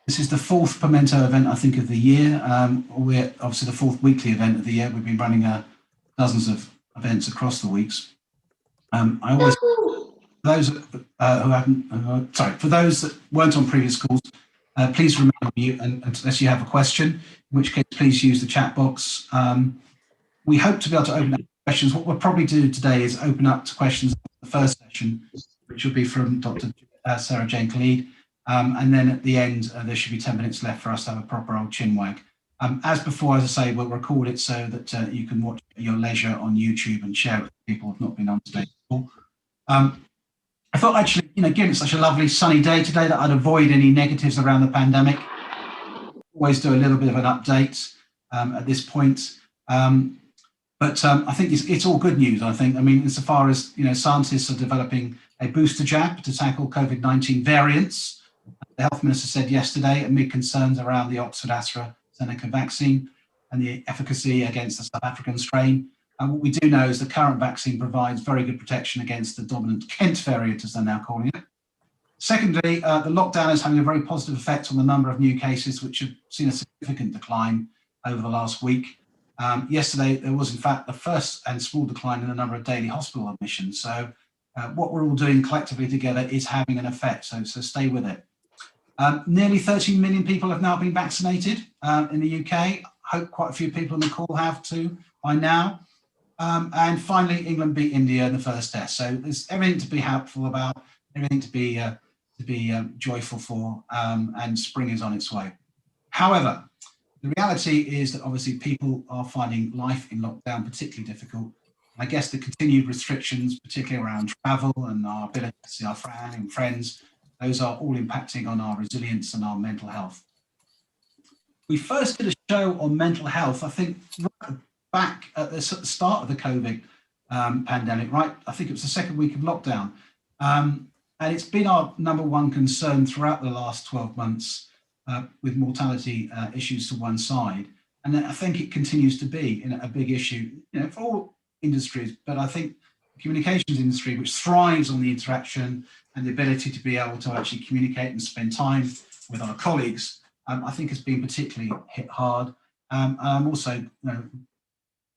This is the fourth Pimento event, I think, of the year. We're obviously the fourth weekly event of the year. We've been running dozens of events across the weeks. I always, those who haven't, for those that weren't on previous calls, please remember you, unless you have a question, in which case please use the chat box. We hope to be able to open up questions. What we'll probably do today is open up to questions in the first session, which will be from Dr. Sarah Jane Khalid. And then at the end, there should be 10 minutes left for us to have a proper old chinwag. As before, as I say, we'll record it so that you can watch at your leisure on YouTube and share it with people who have not been on today's call. I thought actually, given it's such a lovely sunny day today, that I'd avoid any negatives around the pandemic. Always do a little bit of an update at this point. But I think it's all good news, I think. I mean, insofar as, scientists are developing a booster jab to tackle COVID-19 variants. The health minister said yesterday, amid concerns around the Oxford AstraZeneca vaccine and the efficacy against the South African strain. And what we do know is the current vaccine provides very good protection against the dominant Kent variant, as they're now calling it. Secondly, the lockdown is having a very positive effect on the number of new cases, which have seen a significant decline over the last week. Yesterday, there was, in fact, the first and small decline in the number of daily hospital admissions. So what we're all doing collectively together is having an effect, so stay with it. Nearly 13 million people have now been vaccinated in the UK. I hope quite a few people on the call have too by now. And finally, England beat India in the first test. So there's everything to be helpful about, everything to be joyful for, and spring is on its way. However, the reality is that obviously people are finding life in lockdown particularly difficult. I guess the continued restrictions, particularly around travel and our ability to see our family and friends, those are all impacting on our resilience and our mental health. We first did a show on mental health, I think, right back at the start of the COVID pandemic, right? I think it was the second week of lockdown. And it's been our number one concern throughout the last 12 months with mortality issues to one side. And I think it continues to be a big issue, for all industries, but I think the communications industry, which thrives on the interaction and the ability to be able to actually communicate and spend time with our colleagues, I think has been particularly hit hard. And I'm also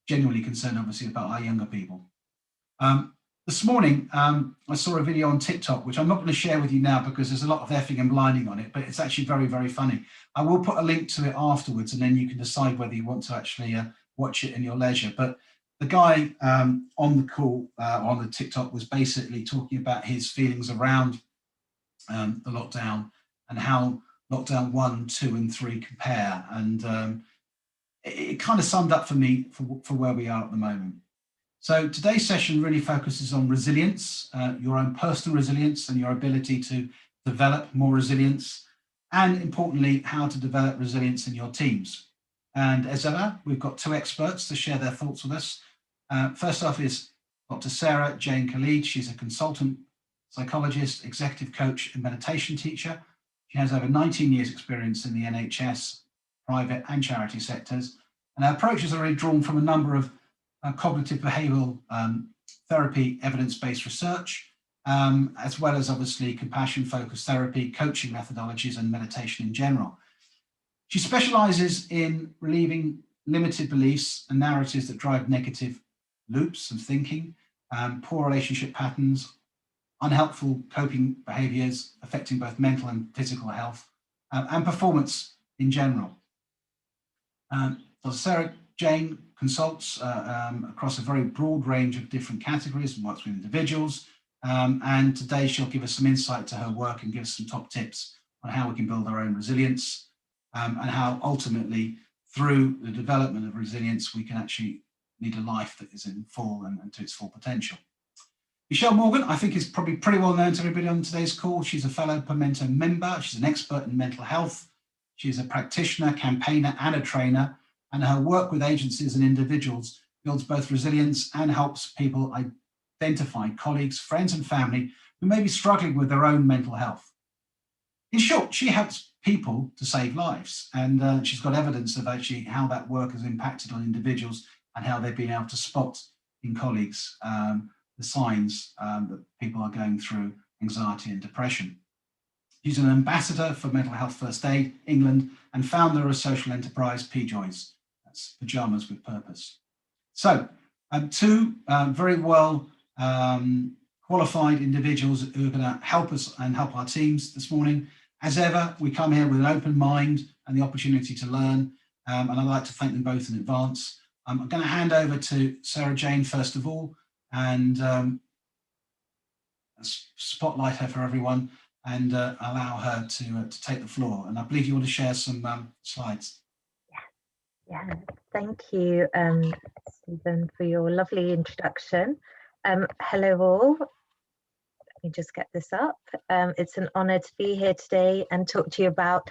genuinely concerned, obviously, about our younger people. This morning, I saw a video on TikTok, which I'm not going to share with you now because there's a lot of effing and blinding on it, but it's actually very, very funny. I will put a link to it afterwards, and then you can decide whether you want to actually watch it in your leisure. But the guy on the call, on the TikTok, was basically talking about his feelings around the lockdown and how lockdown 1, 2, and 3 compare. And it kind of summed up for me for where we are at the moment. So today's session really focuses on resilience, your own personal resilience and your ability to develop more resilience, and importantly, how to develop resilience in your teams. And as ever, we've got two experts to share their thoughts with us. First off is Dr. Sarah Jane Khalid. She's a consultant psychologist, executive coach, and meditation teacher. She has over 19 years experience in the NHS, private and charity sectors. And her approaches are really drawn from a number of cognitive behavioral therapy, evidence-based research, as well as obviously compassion-focused therapy, coaching methodologies, and meditation in general. She specializes in relieving limited beliefs and narratives that drive negative loops of thinking, poor relationship patterns, unhelpful coping behaviors affecting both mental and physical health, and performance in general. Dr. Sarah Jane consults across a very broad range of different categories and works with individuals. And today she'll give us some insight to her work and give us some top tips on how we can build our own resilience and how ultimately through the development of resilience, we can actually lead a life that is in full and to its full potential. Michelle Morgan, I think, is probably pretty well known to everybody on today's call. She's a fellow Pimento member. She's an expert in mental health. She's a practitioner, campaigner, and a trainer. And her work with agencies and individuals builds both resilience and helps people identify colleagues, friends, and family who may be struggling with their own mental health. In short, she helps people to save lives. And she's got evidence of actually how that work has impacted on individuals and how they've been able to spot in colleagues the signs that people are going through anxiety and depression. She's an ambassador for Mental Health First Aid England and founder of social enterprise PJoys. That's Pajamas with Purpose. So, two very well qualified individuals who are going to help us and help our teams this morning. As ever, we come here with an open mind and the opportunity to learn, and I'd like to thank them both in advance. I'm going to hand over to Sarah Jane first of all, and spotlight her for everyone, and allow her to take the floor. And I believe you want to share some slides. Yeah, thank you, Stephen, for your lovely introduction. Hello all. Let me just get this up. It's an honour to be here today and talk to you about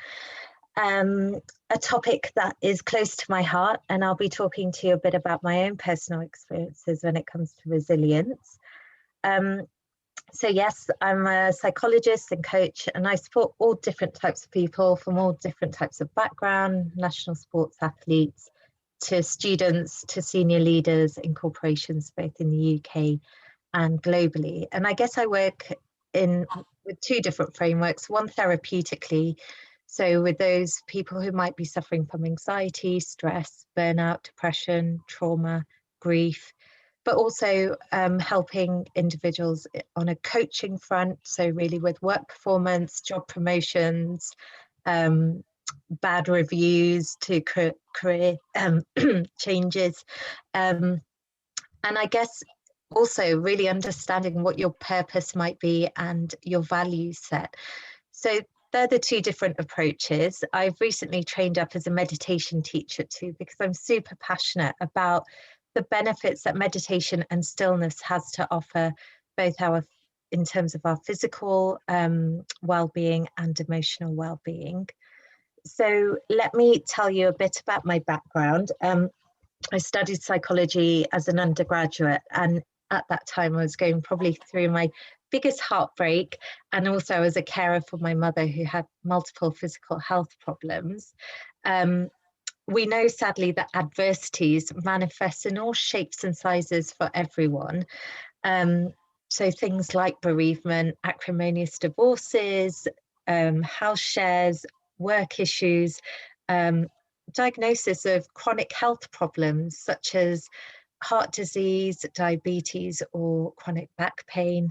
a topic that is close to my heart, and I'll be talking to you a bit about my own personal experiences when it comes to resilience. So yes, I'm a psychologist and coach, and I support all different types of people from all different types of background, national sports athletes, to students, to senior leaders in corporations, both in the UK and globally. And I guess I work with two different frameworks, one therapeutically, so with those people who might be suffering from anxiety, stress, burnout, depression, trauma, grief, but also helping individuals on a coaching front, so really with work performance, job promotions, bad reviews to career changes. And I guess also really understanding what your purpose might be and your value set. So they're the two different approaches. I've recently trained up as a meditation teacher too, because I'm super passionate about the benefits that meditation and stillness has to offer, both in terms of our physical well-being and emotional well-being. So let me tell you a bit about my background. I studied psychology as an undergraduate, and at that time I was going probably through my biggest heartbreak, and also I was a carer for my mother who had multiple physical health problems. We know sadly that adversities manifest in all shapes and sizes for everyone. So things like bereavement, acrimonious divorces, house shares, work issues, diagnosis of chronic health problems such as heart disease, diabetes, or chronic back pain.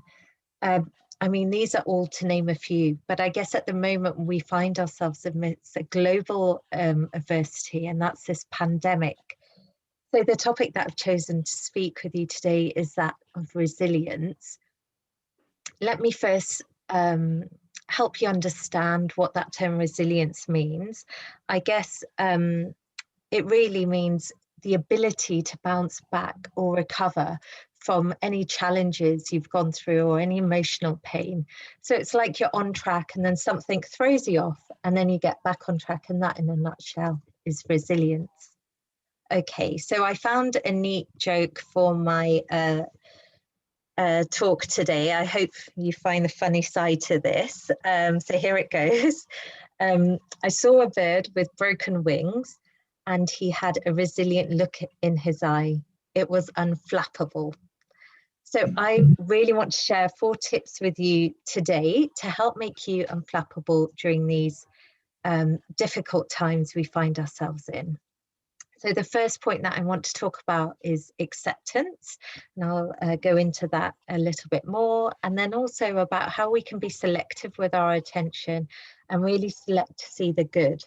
I mean, these are all to name a few, but I guess at the moment we find ourselves amidst a global adversity, and that's this pandemic. So the topic that I've chosen to speak with you today is that of resilience. Let me first help you understand what that term resilience means. I guess it really means the ability to bounce back or recover from any challenges you've gone through or any emotional pain. So it's like you're on track and then something throws you off and then you get back on track, and that in a nutshell is resilience. Okay, so I found a neat joke for my talk today. I hope you find the funny side to this. So here it goes. I saw a bird with broken wings and he had a resilient look in his eye. It was unflappable. So I really want to share 4 tips with you today to help make you unflappable during these difficult times we find ourselves in. So the first point that I want to talk about is acceptance, and I'll go into that a little bit more, and then also about how we can be selective with our attention and really select to see the good.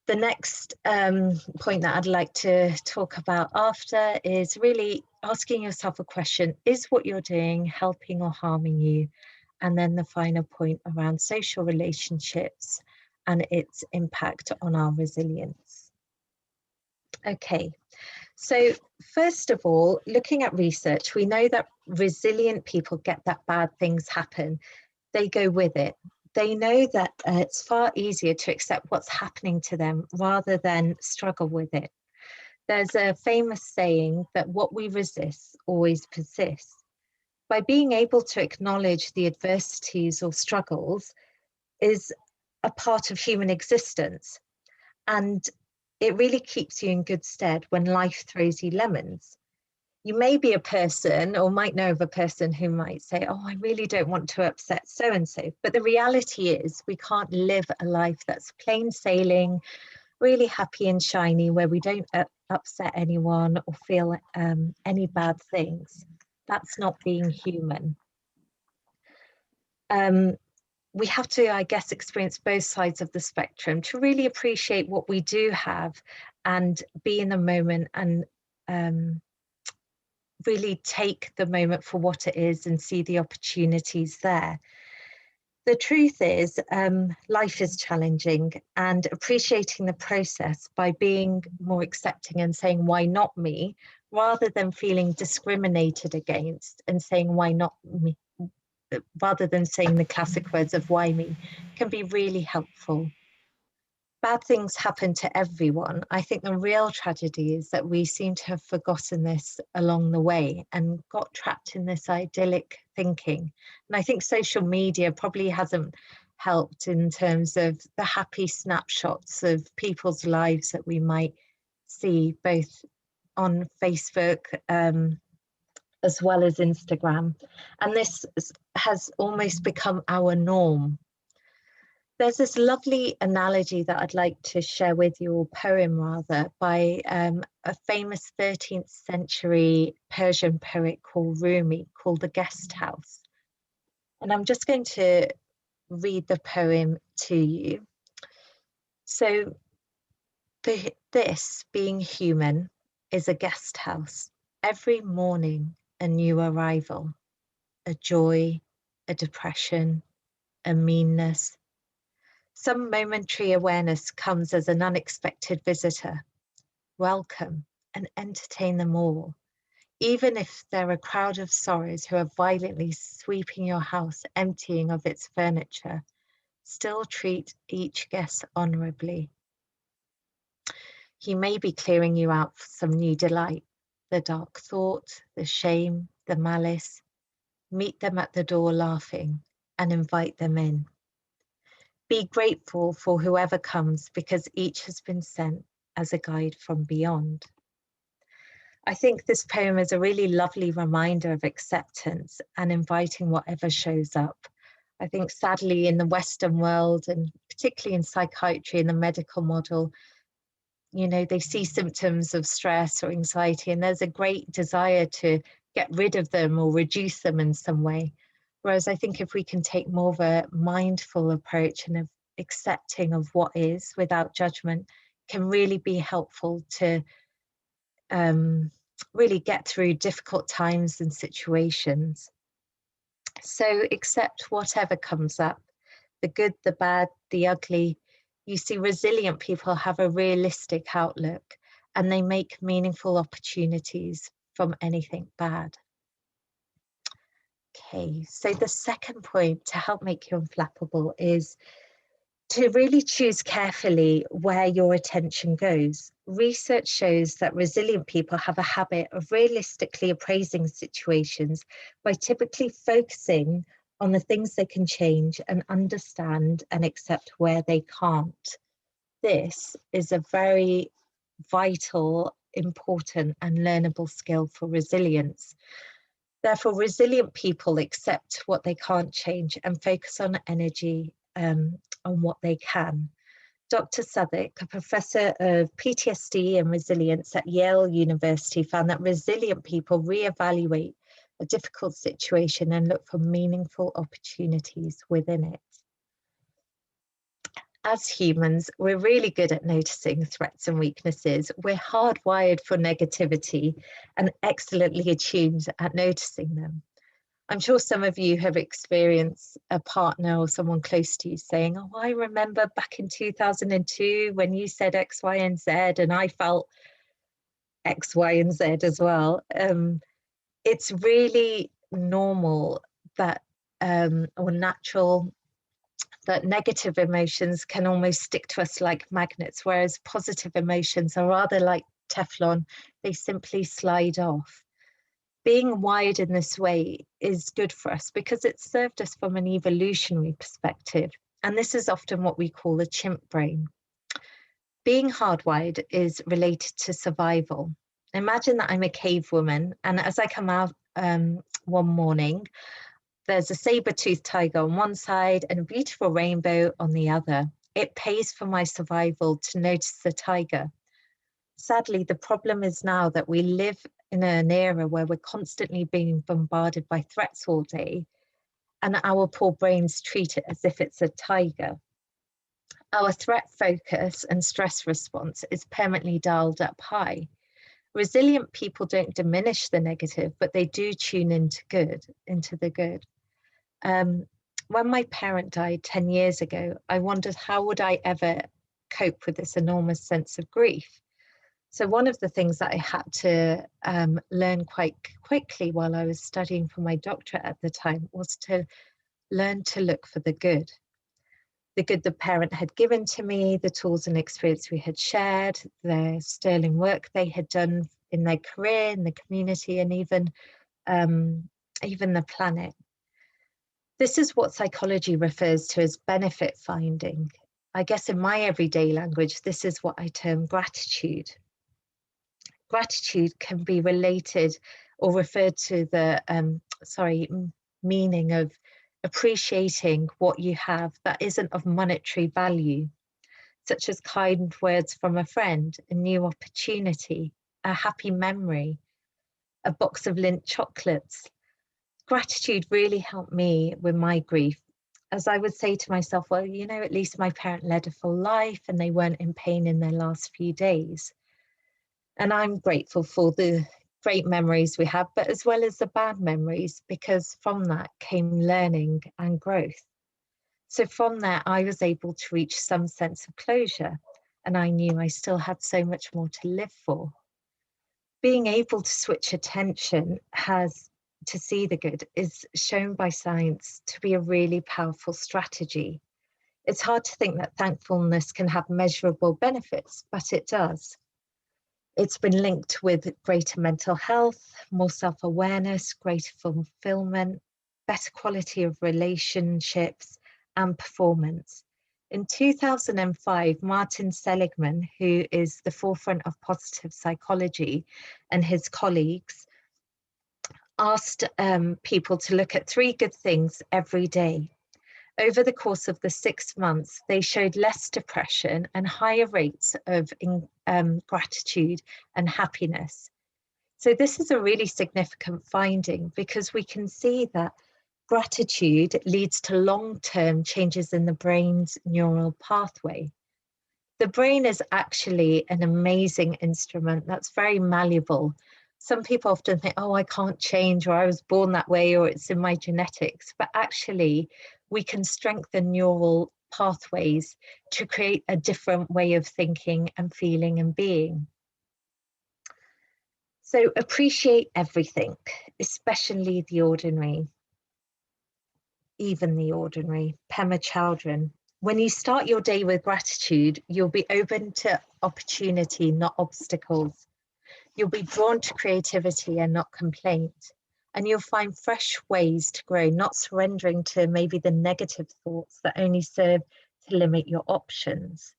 The next point that I'd like to talk about after is really asking yourself a question: is what you're doing helping or harming you? And then the final point around social relationships and its impact on our resilience. Okay, so first of all, looking at research, we know that resilient people get that bad things happen. They go with it. They know that it's far easier to accept what's happening to them rather than struggle with it. There's a famous saying that what we resist always persists. By being able to acknowledge the adversities or struggles is a part of human existence, and it really keeps you in good stead when life throws you lemons. You may be a person or might know of a person who might say, oh, I really don't want to upset so-and-so. But the reality is we can't live a life that's plain sailing, really happy and shiny, where we don't upset anyone or feel any bad things. That's not being human. We have to, I guess, experience both sides of the spectrum to really appreciate what we do have and be in the moment and really take the moment for what it is and see the opportunities there. The truth is, life is challenging, and appreciating the process by being more accepting and saying, why not me, rather than feeling discriminated against and saying, why not me, rather than saying the classic words of why me, can be really helpful. Bad things happen to everyone. I think the real tragedy is that we seem to have forgotten this along the way and got trapped in this idyllic thinking. And I think social media probably hasn't helped in terms of the happy snapshots of people's lives that we might see both on Facebook as well as Instagram. And this has almost become our norm. There's this lovely analogy that I'd like to share with you, or poem rather, by a famous 13th century Persian poet called Rumi, called The Guest House. And I'm just going to read the poem to you. So, this, being human, is a guest house. Every morning, a new arrival, a joy, a depression, a meanness. Some momentary awareness comes as an unexpected visitor. Welcome and entertain them all, even if they're a crowd of sorrows who are violently sweeping your house, emptying of its furniture. Still treat each guest honorably. He may be clearing you out for some new delight, the dark thought, the shame, the malice. Meet them at the door laughing and invite them in. Be grateful for whoever comes, because each has been sent as a guide from beyond. I think this poem is a really lovely reminder of acceptance and inviting whatever shows up. I think sadly in the Western world, and particularly in psychiatry and the medical model, you know, they see symptoms of stress or anxiety and there's a great desire to get rid of them or reduce them in some way. Whereas I think if we can take more of a mindful approach and of accepting of what is without judgment, can really be helpful to really get through difficult times and situations. So accept whatever comes up, the good, the bad, the ugly. You see, resilient people have a realistic outlook and they make meaningful opportunities from anything bad. Okay, so the second point to help make you unflappable is to really choose carefully where your attention goes. Research shows that resilient people have a habit of realistically appraising situations by typically focusing on the things they can change and understand and accept where they can't. This is a very vital, important and learnable skill for resilience. Therefore, resilient people accept what they can't change and focus on energy on what they can. Dr. Southwick, a professor of PTSD and resilience at Yale University, found that resilient people reevaluate a difficult situation and look for meaningful opportunities within it. As humans, we're really good at noticing threats and weaknesses. We're hardwired for negativity and excellently attuned at noticing them. I'm sure some of you have experienced a partner or someone close to you saying, oh, I remember back in 2002 when you said X, Y, and Z, and I felt X, Y, and Z as well. It's really normal that, or natural, that negative emotions can almost stick to us like magnets, whereas positive emotions are rather like Teflon, they simply slide off. Being wired in this way is good for us because it's served us from an evolutionary perspective. And this is often what we call the chimp brain. Being hardwired is related to survival. Imagine that I'm a cave woman, and as I come out one morning, there's a saber-toothed tiger on one side and a beautiful rainbow on the other. It pays for my survival to notice the tiger. Sadly, the problem is now that we live in an era where we're constantly being bombarded by threats all day, and our poor brains treat it as if it's a tiger. Our threat focus and stress response is permanently dialed up high. Resilient people don't diminish the negative, but they do tune into the good. When my parent died 10 years ago, I wondered how would I ever cope with this enormous sense of grief. So one of the things that I had to learn quite quickly while I was studying for my doctorate at the time was to learn to look for the good the parent had given to me, the tools and experience we had shared, the sterling work they had done in their career, in the community, and even the planet. This is what psychology refers to as benefit finding. I guess in my everyday language, this is what I term gratitude. Gratitude can be related or referred to the meaning of appreciating what you have that isn't of monetary value, such as kind words from a friend, a new opportunity, a happy memory, a box of Lindt chocolates. Gratitude really helped me with my grief, as I would say to myself, well, you know, at least my parent led a full life and they weren't in pain in their last few days. And I'm grateful for the great memories we have, but as well as the bad memories, because from that came learning and growth. So from there, I was able to reach some sense of closure, and I knew I still had so much more to live for. Being able to switch attention to see the good is shown by science to be a really powerful strategy. It's hard to think that thankfulness can have measurable benefits, but it does. It's been linked with greater mental health, more self-awareness, greater fulfillment, better quality of relationships and performance. In 2005, Martin Seligman, who is the forefront of positive psychology, and his colleagues asked people to look at 3 good things every day. Over the course of the 6 months, they showed less depression and higher rates of gratitude and happiness. So this is a really significant finding because we can see that gratitude leads to long-term changes in the brain's neural pathway. The brain is actually an amazing instrument that's very malleable. Some people often think, oh, I can't change, or I was born that way, or it's in my genetics. But actually, we can strengthen neural pathways to create a different way of thinking and feeling and being. So appreciate everything, especially the ordinary, even the ordinary. Pema Chowdhury. When you start your day with gratitude, you'll be open to opportunity, not obstacles. You'll be drawn to creativity and not complaint. And you'll find fresh ways to grow, not surrendering to maybe the negative thoughts that only serve to limit your options.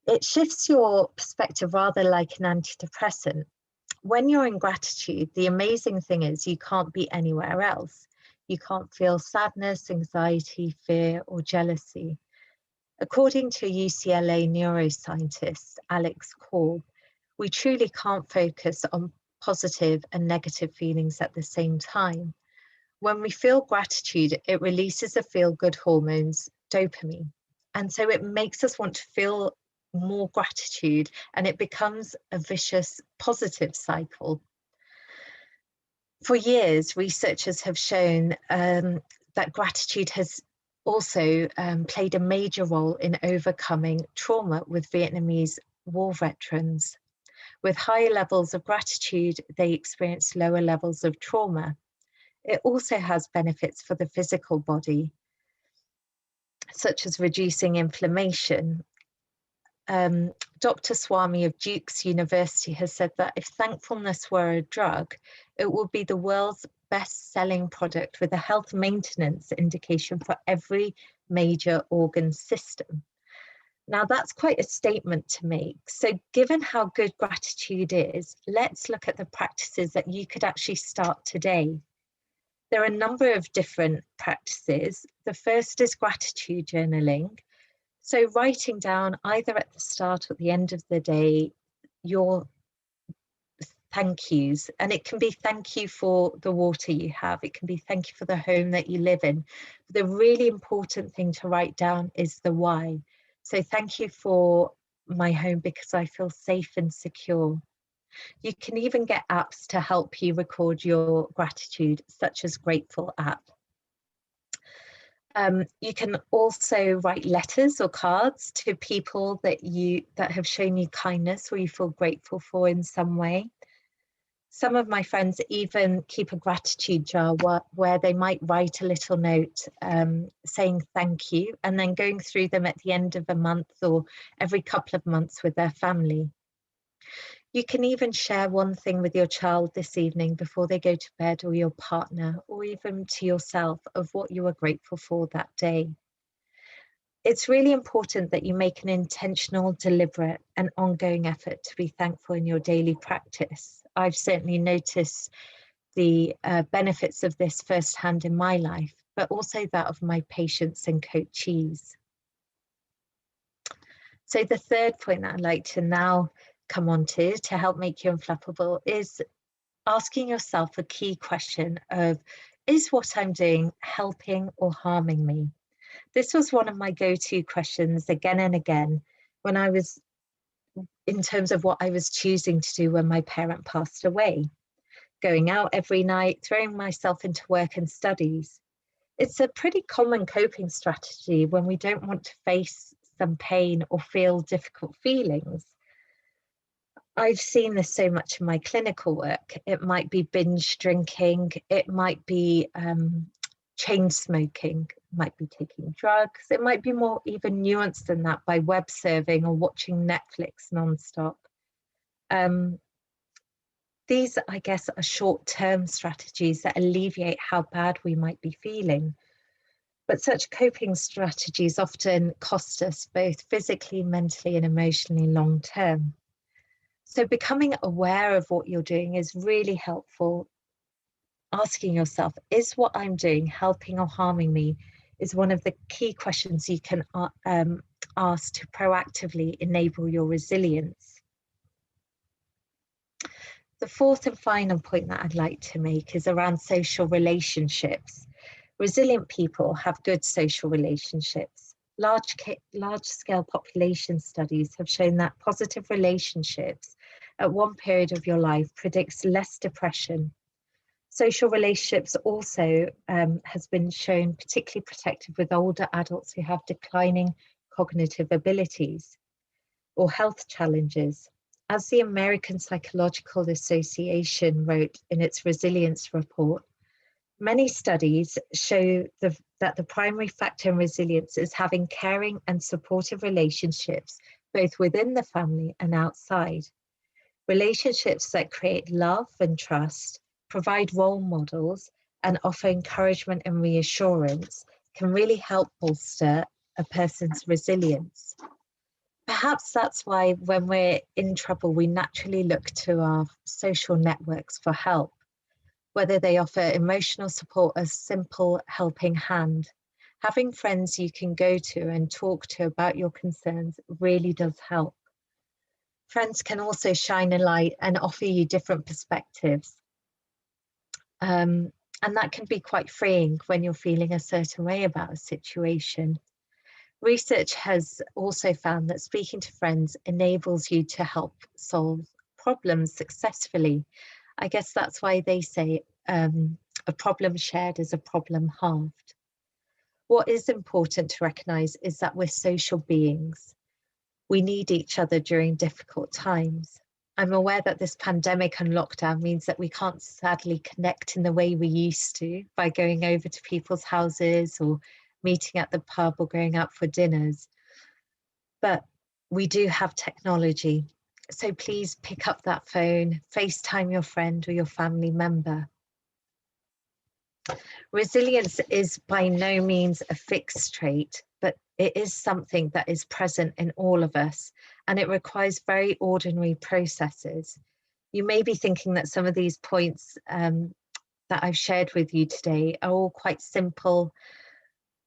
It shifts your perspective rather like an antidepressant. When you're in gratitude, the amazing thing is you can't be anywhere else. You can't feel sadness, anxiety, fear, or jealousy. According to UCLA neuroscientist Alex Korb, we truly can't focus on positive and negative feelings at the same time. When we feel gratitude, it releases the feel-good hormones, dopamine. And so it makes us want to feel more gratitude, and it becomes a vicious positive cycle. For years, researchers have shown that gratitude has also played a major role in overcoming trauma with Vietnamese war veterans. With higher levels of gratitude, they experience lower levels of trauma. It also has benefits for the physical body, such as reducing inflammation. Dr. Swami of Duke's University has said that if thankfulness were a drug, it would be the world's best-selling product with a health maintenance indication for every major organ system. Now that's quite a statement to make. So given how good gratitude is, let's look at the practices that you could actually start today. There are a number of different practices. The first is gratitude journaling. So writing down either at the start or at the end of the day, your thank yous. And it can be thank you for the water you have. It can be thank you for the home that you live in. But the really important thing to write down is the why. So thank you for my home because I feel safe and secure. You can even get apps to help you record your gratitude, such as Grateful app. You can also write letters or cards to people that have shown you kindness or you feel grateful for in some way. Some of my friends even keep a gratitude jar where they might write a little note saying thank you, and then going through them at the end of a month or every couple of months with their family. You can even share one thing with your child this evening before they go to bed, or your partner, or even to yourself, of what you are grateful for that day. It's really important that you make an intentional, deliberate, and ongoing effort to be thankful in your daily practice. I've certainly noticed the benefits of this firsthand in my life, but also that of my patients and coachees. So the third point that I'd like to now come on to help make you unflappable is asking yourself a key question of, is what I'm doing helping or harming me? This was one of my go-to questions again and again when I was, in terms of what I was choosing to do when my parent passed away. Going out every night, throwing myself into work and studies. It's a pretty common coping strategy when we don't want to face some pain or feel difficult feelings. I've seen this so much in my clinical work. It might be binge drinking, it might be chain smoking, it might be taking drugs, it might be more even nuanced than that by web surfing or watching Netflix nonstop. These, I guess, are short-term strategies that alleviate how bad we might be feeling. But such coping strategies often cost us both physically, mentally, and emotionally long-term. So becoming aware of what you're doing is really helpful. Asking yourself, is what I'm doing helping or harming me, is one of the key questions you can ask to proactively enable your resilience. The fourth and final point that I'd like to make is around social relationships. Resilient people have good social relationships. Large-scale population studies have shown that positive relationships at one period of your life predicts less depression. Social relationships also has been shown particularly protective with older adults who have declining cognitive abilities or health challenges. As the American Psychological Association wrote in its resilience report, many studies show that the primary factor in resilience is having caring and supportive relationships, both within the family and outside. Relationships that create love and trust, provide role models, and offer encouragement and reassurance can really help bolster a person's resilience. Perhaps that's why when we're in trouble, we naturally look to our social networks for help, whether they offer emotional support, a simple helping hand. Having friends you can go to and talk to about your concerns really does help. Friends can also shine a light and offer you different perspectives. And that can be quite freeing when you're feeling a certain way about a situation. Research has also found that speaking to friends enables you to help solve problems successfully. I guess that's why they say a problem shared is a problem halved. What is important to recognise is that we're social beings. We need each other during difficult times. I'm aware that this pandemic and lockdown means that we can't sadly connect in the way we used to by going over to people's houses or meeting at the pub or going out for dinners. But we do have technology. So please pick up that phone, FaceTime your friend or your family member. Resilience is by no means a fixed trait, but It is something that is present in all of us, and it requires very ordinary processes. You may be thinking that some of these points that I've shared with you today are all quite simple,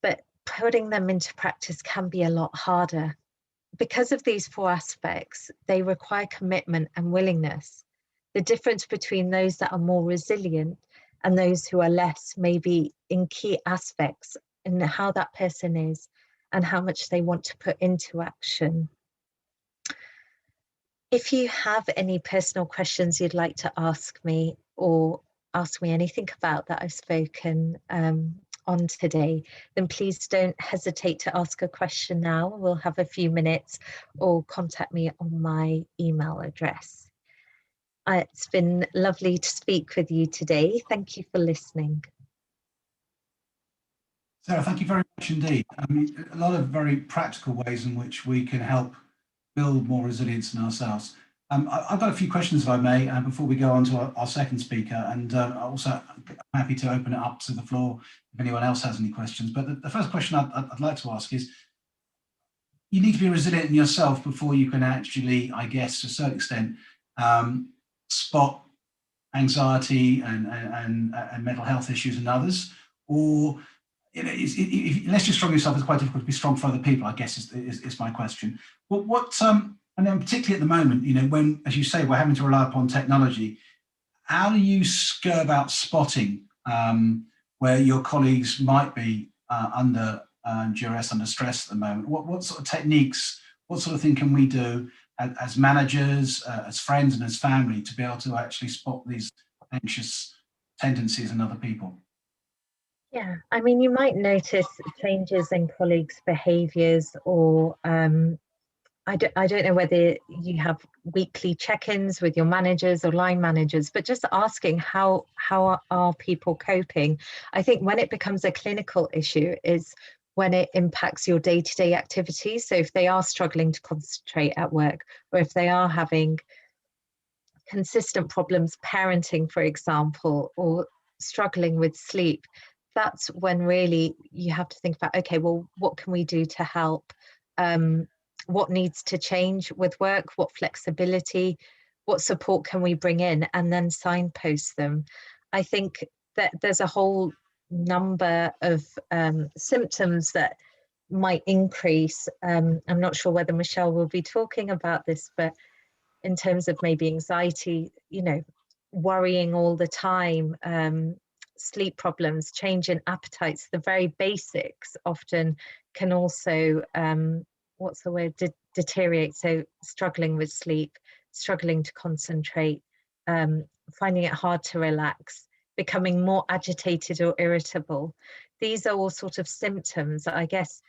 but putting them into practice can be a lot harder. Because of these four aspects, they require commitment and willingness. The difference between those that are more resilient and those who are less may be in key aspects in how that person is and how much they want to put into action. If you have any personal questions you'd like to ask me, or ask me anything about that I've spoken on today, then please don't hesitate to ask a question now. We'll have a few minutes, or contact me on my email address. It's been lovely to speak with you today. Thank you for listening. Sarah, thank you very much indeed. I mean, a lot of very practical ways in which we can help build more resilience in ourselves. I've got a few questions, if I may, before we go on to our second speaker, and also I'm happy to open it up to the floor if anyone else has any questions. But the first question I'd like to ask is, you need to be resilient in yourself before you can actually, I guess, to a certain extent, spot anxiety and mental health issues in others, or unless you're strong yourself, it's quite difficult to be strong for other people, I guess is my question. And then particularly at the moment, when, as you say, we're having to rely upon technology, how do you go about spotting where your colleagues might be under duress, under stress at the moment? What sort of techniques, what sort of thing can we do as managers, as friends and as family to be able to actually spot these anxious tendencies in other people? Yeah, I mean, you might notice changes in colleagues' behaviours, or I don't know whether you have weekly check-ins with your managers or line managers, but just asking how are people coping. I think when it becomes a clinical issue is when it impacts your day-to-day activities. So if they are struggling to concentrate at work, or if they are having consistent problems parenting, for example, or struggling with sleep, that's when really you have to think about, okay, well, what can we do to help? What needs to change with work? What flexibility? What support can we bring in? And then signpost them. I think that there's a whole number of symptoms that might increase. I'm not sure whether Michelle will be talking about this, but in terms of maybe anxiety, worrying all the time, sleep problems, change in appetites, the very basics often can also, what's the word, deteriorate. So struggling with sleep, struggling to concentrate, finding it hard to relax, becoming more agitated or irritable. These are all sort of symptoms. I guess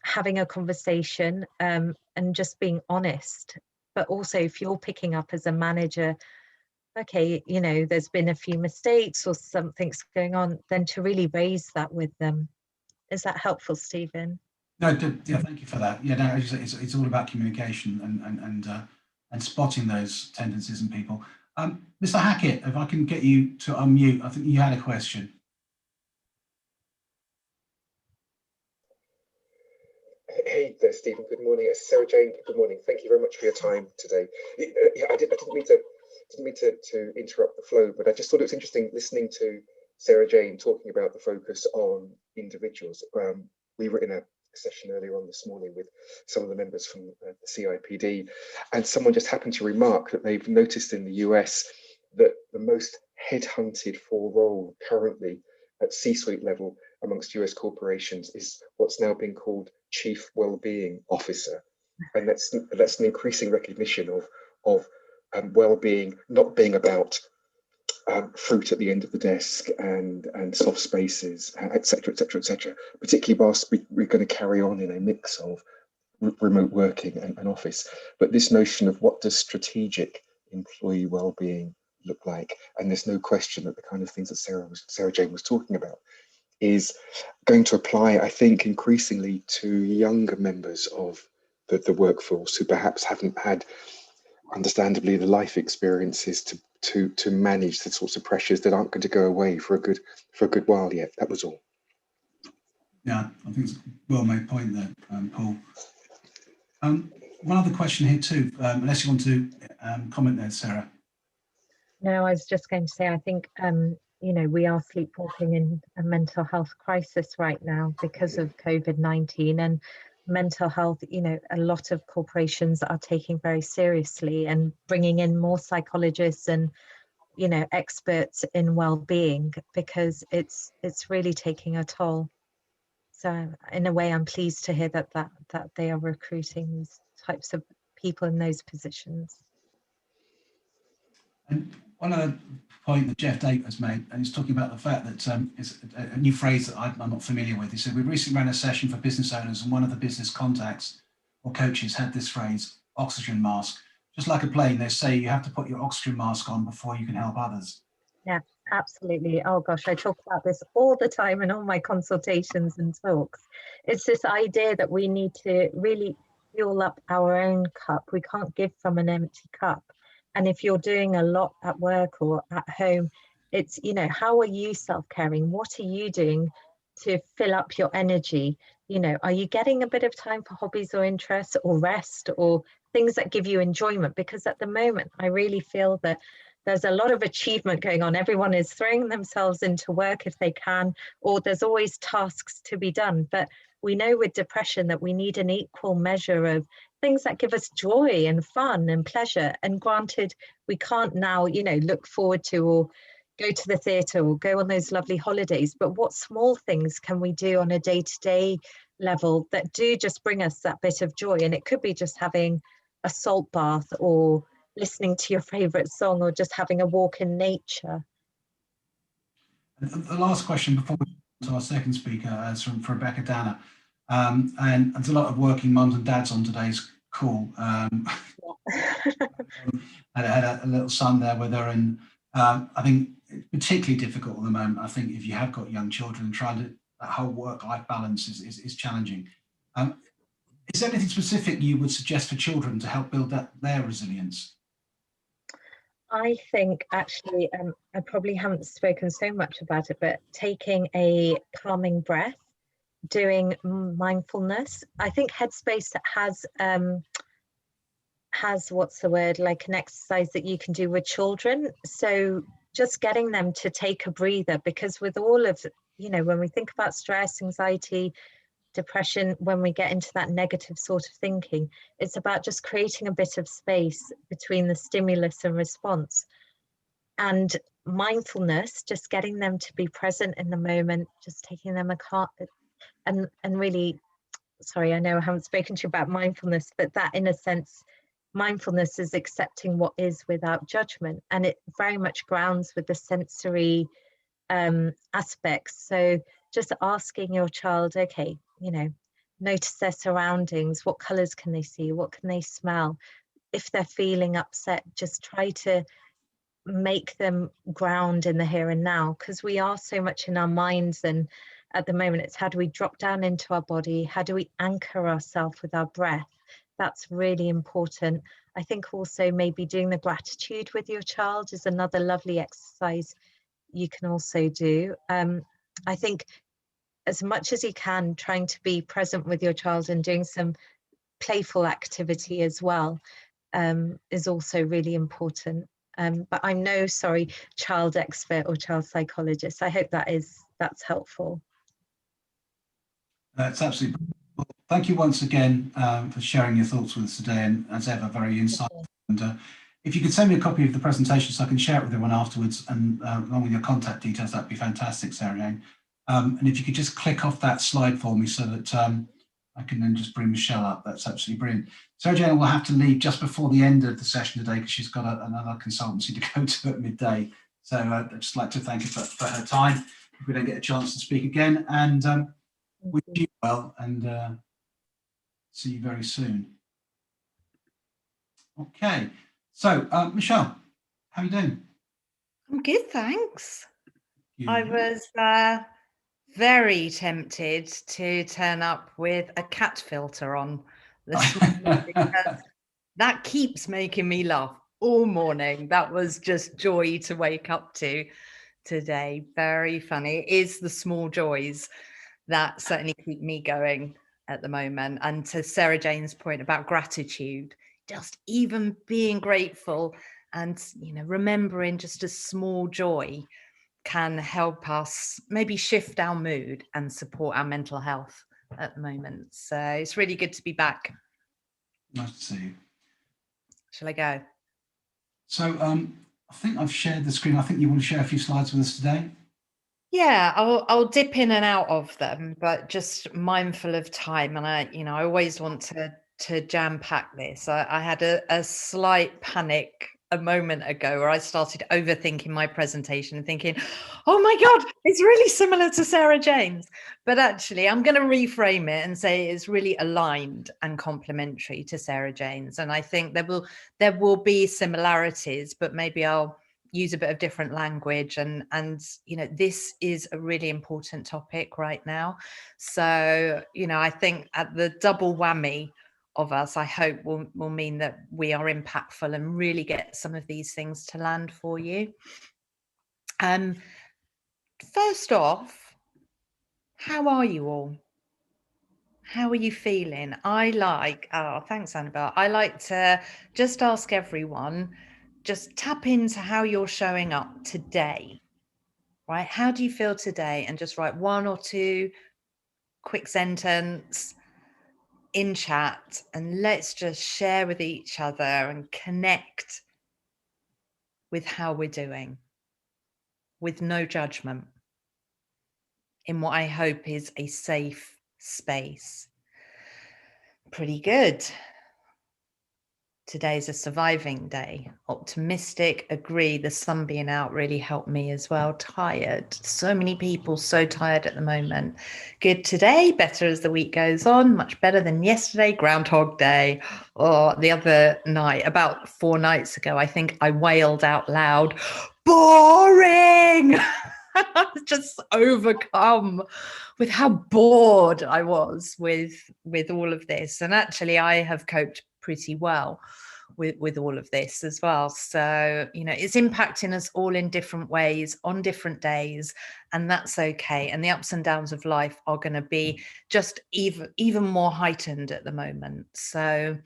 having a conversation and just being honest. But also if you're picking up as a manager, okay, there's been a few mistakes or something's going on, then to really raise that with them. Is that helpful, Stephen? No, yeah, thank you for that. Yeah, no, it's all about communication and spotting those tendencies in people. Mr. Hackett, if I can get you to unmute, I think you had a question. Hey there, Stephen. Good morning. It's Sarah Jane. Good morning. Thank you very much for your time today. I didn't mean to interrupt the flow, but I just thought it was interesting listening to Sarah Jane talking about the focus on individuals. We were in a session earlier on this morning with some of the members from the CIPD, and someone just happened to remark that they've noticed in the US that the most headhunted for role currently at C-suite level amongst US corporations is what's now being called Chief Wellbeing Officer, and that's an increasing recognition of well-being not being about fruit at the end of the desk and soft spaces, etc., etc., etc. Particularly whilst we're going to carry on in a mix of remote working and office, but this notion of what does strategic employee well-being look like, and there's no question that the kind of things that Sarah Jane was talking about is going to apply, I think, increasingly to younger members of the workforce who perhaps haven't had, understandably, the life experiences to manage the sorts of pressures that aren't going to go away for a good while yet. That was all. Yeah, I think it's a well-made point there, Paul. One other question here too, unless you want to comment there, Sarah. No, I was just going to say, I think, you know, we are sleepwalking in a mental health crisis right now because of COVID-19, and mental health, you know, a lot of corporations are taking very seriously and bringing in more psychologists and, you know, experts in well-being, because it's really taking a toll. So in a way, I'm pleased to hear that they are recruiting these types of people in those positions. And one other point that Jeff Date has made, and he's talking about the fact that it's a new phrase that I'm not familiar with. He said, we recently ran a session for business owners, and one of the business contacts or coaches had this phrase, oxygen mask. Just like a plane, they say you have to put your oxygen mask on before you can help others. Yeah, absolutely. Oh gosh, I talk about this all the time in all my consultations and talks. It's this idea that we need to really fuel up our own cup. We can't give from an empty cup. And if you're doing a lot at work or at home, it's, you know, how are you self-caring? What are you doing to fill up your energy? You know, are you getting a bit of time for hobbies or interests or rest or things that give you enjoyment? Because at the moment, I really feel that there's a lot of achievement going on. Everyone is throwing themselves into work if they can, or there's always tasks to be done. But we know with depression that we need an equal measure of things that give us joy and fun and pleasure. And granted, we can't now, you know, look forward to or go to the theatre or go on those lovely holidays. But what small things can we do on a day-to-day level that do just bring us that bit of joy? And it could be just having a salt bath, or listening to your favorite song, or just having a walk in nature. And the last question before we go to our second speaker is from Rebecca Danner. And there's a lot of working mums and dads on today's call. I had a little son there with her, and I think it's particularly difficult at the moment. I think if you have got young children, trying to, that whole work-life balance is challenging. Is there anything specific you would suggest for children to help build their resilience? I think actually, I probably haven't spoken so much about it, but taking a calming breath, doing mindfulness. I think Headspace has what's the word, like an exercise that you can do with children. So just getting them to take a breather, because with all of, you know, when we think about stress, anxiety, depression, when we get into that negative sort of thinking, it's about just creating a bit of space between the stimulus and response. And mindfulness, just getting them to be present in the moment, just taking them a car and really, sorry, I know I haven't spoken to you about mindfulness, but that in a sense, mindfulness is accepting what is without judgment, and it very much grounds with the sensory aspects. So just asking your child, okay, you know, notice their surroundings. What colors can they see? What can they smell? If they're feeling upset, just try to make them ground in the here and now, because we are so much in our minds, and at the moment it's how do we drop down into our body? How do we anchor ourselves with our breath? That's really important. I think also maybe doing the gratitude with your child is another lovely exercise you can also do. I think as much as you can, trying to be present with your child and doing some playful activity as well is also really important. But I'm no, sorry, child expert or child psychologist. I hope that's helpful. That's absolutely brilliant. Well, thank you once again for sharing your thoughts with us today, and as ever, very insightful. And if you could send me a copy of the presentation so I can share it with everyone afterwards, and along with your contact details, that'd be fantastic, Sarah Jane. And if you could just click off that slide for me so that I can then just bring Michelle up, that's absolutely brilliant. Sarah Jane will have to leave just before the end of the session today because she's got another consultancy to go to at midday. So I'd just like to thank her for her time. If we don't get a chance to speak again, and wish you well, and see you very soon. Okay, so Michelle, how are you doing? I'm good, thanks. You. I was very tempted to turn up with a cat filter on this morning because that keeps making me laugh all morning. That was just joy to wake up to today. Very funny. It is the small joys that certainly keep me going at the moment. And to Sarah Jane's point about gratitude, just even being grateful and, you know, remembering just a small joy can help us maybe shift our mood and support our mental health at the moment. So it's really good to be back. Nice to see you. Shall I go? So I think I've shared the screen. I think you want to share a few slides with us today. Yeah, I'll dip in and out of them, but just mindful of time. And I always want to jam pack this. I had a slight panic a moment ago where I started overthinking my presentation and thinking, oh my God, it's really similar to Sarah Jane's. But actually, I'm going to reframe it and say it's really aligned and complementary to Sarah Jane's. And I think there will be similarities, but maybe I'll use a bit of different language, and this is a really important topic right now. So I think at the double whammy of us, I hope will mean that we are impactful and really get some of these things to land for you. First off, how are you all? How are you feeling? Thanks, Annabelle. I like to just ask everyone, just tap into how you're showing up today, right? How do you feel today? And just write one or two quick sentence in chat, and let's just share with each other and connect with how we're doing, with no judgment, in what I hope is a safe space. Pretty good. Today's a surviving day. Optimistic, agree. The sun being out really helped me as well. Tired. So many people so tired at the moment. Good today, better as the week goes on, much better than yesterday. Groundhog Day. Or the other night, about 4 nights ago, I think I wailed out loud, boring! I was just overcome with how bored I was with all of this. And actually, I have coped pretty well with all of this as well. So, it's impacting us all in different ways on different days, and that's okay. And the ups and downs of life are going to be just even more heightened at the moment. So,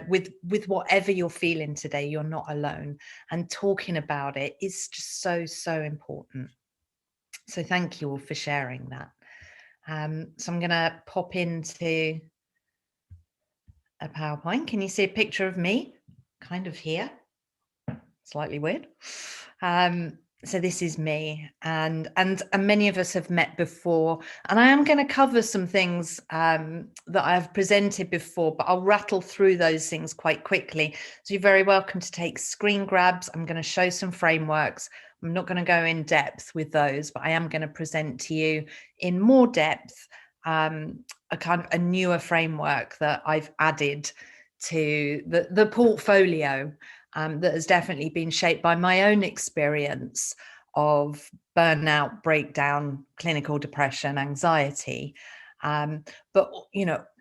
with whatever you're feeling today, you're not alone. And talking about it is just so important. So thank you all for sharing that. So I'm going to pop into a PowerPoint. Can you see a picture of me? Kind of here. Slightly weird. So this is me, and many of us have met before, and I am going to cover some things that I've presented before, but I'll rattle through those things quite quickly. So you're very welcome to take screen grabs. I'm going to show some frameworks. I'm not going to go in depth with those, but I am going to present to you in more depth a kind of a newer framework that I've added to the portfolio that has definitely been shaped by my own experience of burnout, breakdown, clinical depression, anxiety. But,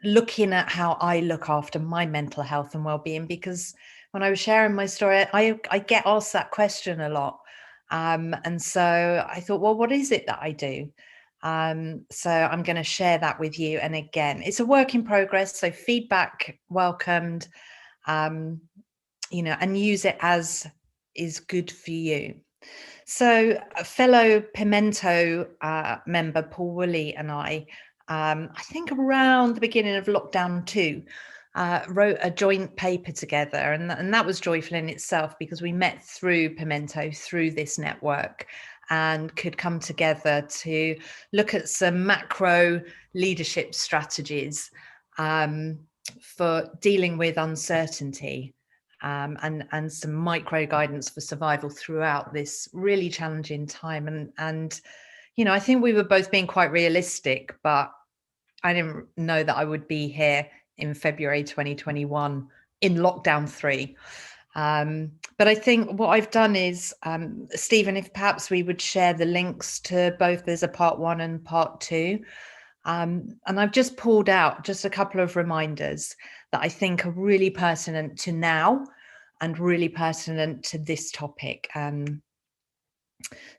looking at how I look after my mental health and well-being, because when I was sharing my story, I get asked that question a lot. And so I thought, well, what is it that I do? So I'm going to share that with you. And again, it's a work in progress. So feedback welcomed, and use it as is good for you. So a fellow Pimento member, Paul Woolley, and I think around the beginning of lockdown 2, wrote a joint paper together, and that was joyful in itself, because we met through Pimento, through this network, and could come together to look at some macro leadership strategies for dealing with uncertainty, and some micro guidance for survival throughout this really challenging time. And I think we were both being quite realistic, but I didn't know that I would be here in February 2021 in lockdown 3. But I think what I've done is, Stephen, if perhaps we would share the links to both, there's a part 1 and part 2. And I've just pulled out just a couple of reminders that I think are really pertinent to now and really pertinent to this topic.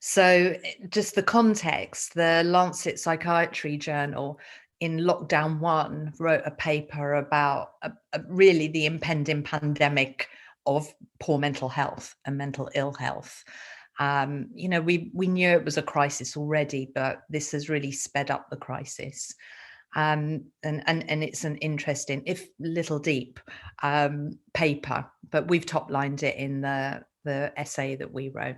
So just the context, the Lancet Psychiatry Journal in lockdown 1 wrote a paper about really the impending pandemic of poor mental health and mental ill health. You know, we knew it was a crisis already, but this has really sped up the crisis. And it's an interesting, if little deep, paper, but we've top-lined it in the essay that we wrote.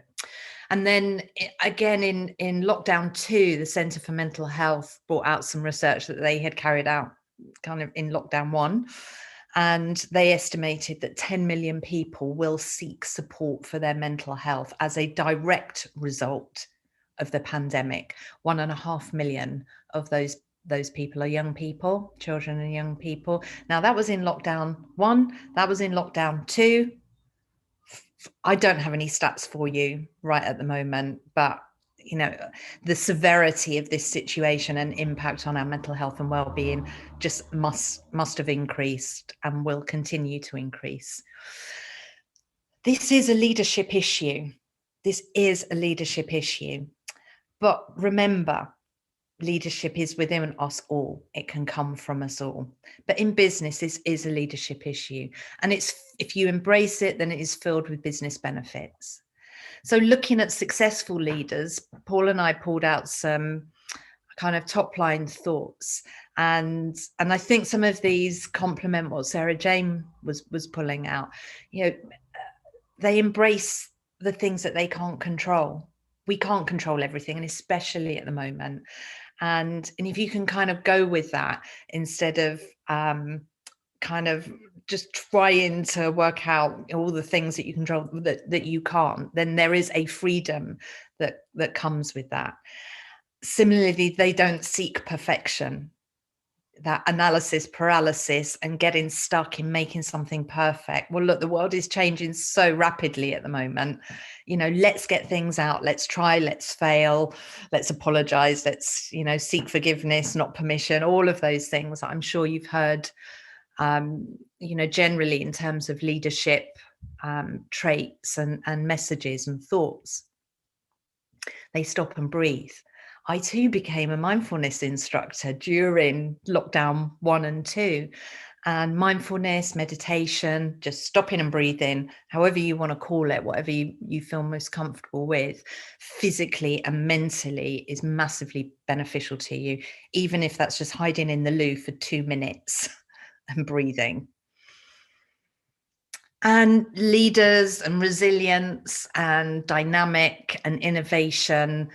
And then again, in lockdown 2, the Centre for Mental Health brought out some research that they had carried out kind of in lockdown 1. And they estimated that 10 million people will seek support for their mental health as a direct result of the pandemic. 1.5 million of those people are young people, children and young people. Now that was in lockdown 1, that was in lockdown 2. I don't have any stats for you right at the moment, but you know, the severity of this situation and impact on our mental health and well-being just must have increased and will continue to increase. This is a leadership issue. This is a leadership issue. But remember, leadership is within us all. It can come from us all. But in business, this is a leadership issue. And it's, if you embrace it, then it is filled with business benefits. So looking at successful leaders, Paul and I pulled out some kind of top line thoughts. And I think some of these complement what Sarah Jane was pulling out. You know, they embrace the things that they can't control. We can't control everything, and especially at the moment. And if you can kind of go with that instead of kind of just trying to work out all the things that you control that you can't, then there is a freedom that comes with that. Similarly, they don't seek perfection, that analysis paralysis and getting stuck in making something perfect. Well, look, the world is changing so rapidly at the moment. You know, let's get things out. Let's try, let's fail, let's apologize, let's, you know, seek forgiveness, not permission, all of those things I'm sure you've heard, you know, generally in terms of leadership traits and messages and thoughts. They stop and breathe. I too became a mindfulness instructor during lockdown 1 and 2, and mindfulness, meditation, just stopping and breathing, however you want to call it, whatever you feel most comfortable with, physically and mentally is massively beneficial to you, even if that's just hiding in the loo for 2 minutes and breathing. And leaders and resilience and dynamic and innovation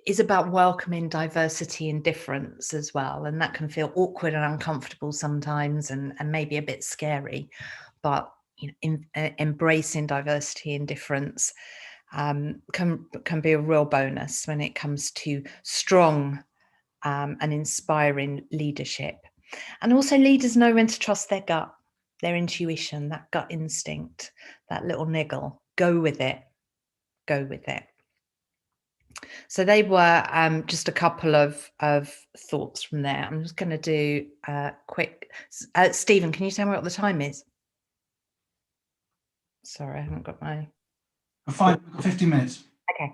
is about welcoming diversity and difference as well. And that can feel awkward and uncomfortable sometimes and maybe a bit scary. But you know, embracing diversity and difference can be a real bonus when it comes to strong and inspiring leadership. And also leaders know when to trust their gut, their intuition, that gut instinct, that little niggle. Go with it. Go with it. So they were just a couple of thoughts from there. I'm just going to do a quick. Stephen, can you tell me what the time is? Sorry, I haven't got my. 15 minutes. Okay,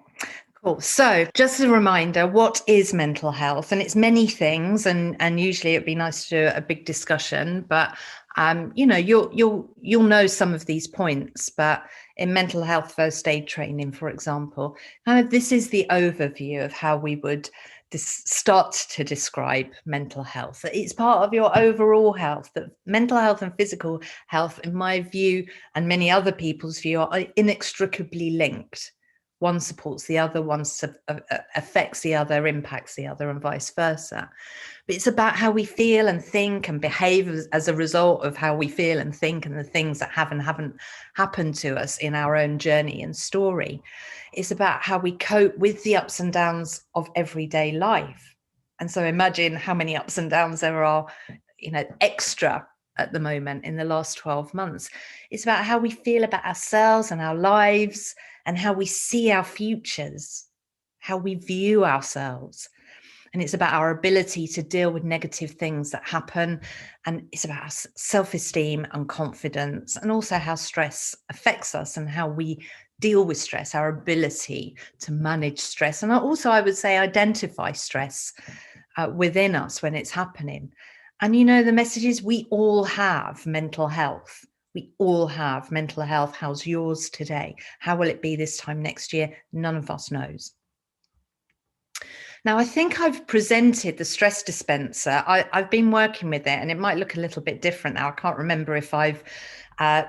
cool. So just a reminder, what is mental health? And it's many things, and usually it'd be nice to do a big discussion, but you know, you'll know some of these points, but in mental health first aid training, for example, kind of this is the overview of how we would start to describe mental health. It's part of your overall health, that mental health and physical health, in my view, and many other people's view, are inextricably linked. One supports the other, one affects the other, impacts the other, and vice versa. But it's about how we feel and think and behave as a result of how we feel and think and the things that have and haven't happened to us in our own journey and story. It's about how we cope with the ups and downs of everyday life. And so imagine how many ups and downs there are, you know, extra at the moment in the last 12 months. It's about how we feel about ourselves and our lives and how we see our futures, how we view ourselves. And it's about our ability to deal with negative things that happen. And it's about self-esteem and confidence, and also how stress affects us and how we deal with stress, our ability to manage stress, and also I would say identify stress within us when it's happening. And you know, the message is we all have mental health. We all have mental health. How's yours today? How will it be this time next year? None of us knows. Now, I think I've presented the stress dispenser. I've been working with it, and it might look a little bit different now. I can't remember if I've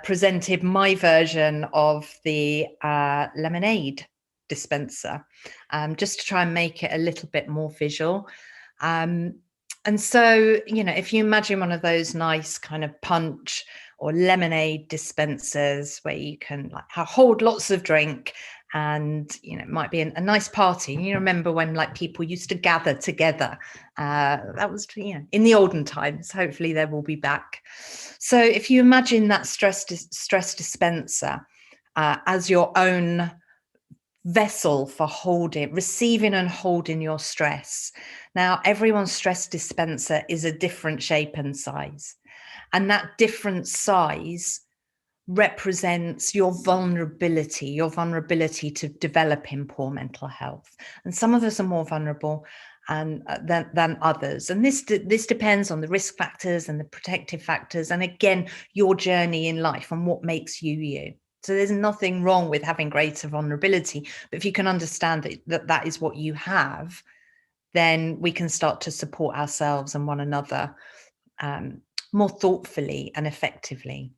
presented my version of the lemonade dispenser, just to try and make it a little bit more visual. And so, you know, if you imagine one of those nice kind of punch or lemonade dispensers where you can like hold lots of drink, and you know, it might be a nice party. You remember when like people used to gather together, that was, you know, in the olden times. Hopefully they will be back. So if you imagine that stress dispenser as your own vessel for receiving and holding your stress. Now, everyone's stress dispenser is a different shape and size, and that different size represents your vulnerability to developing poor mental health. And some of us are more vulnerable than others. And this depends on the risk factors and the protective factors. And again, your journey in life and what makes you you. So there's nothing wrong with having greater vulnerability. But if you can understand that is what you have, then we can start to support ourselves and one another more thoughtfully and effectively.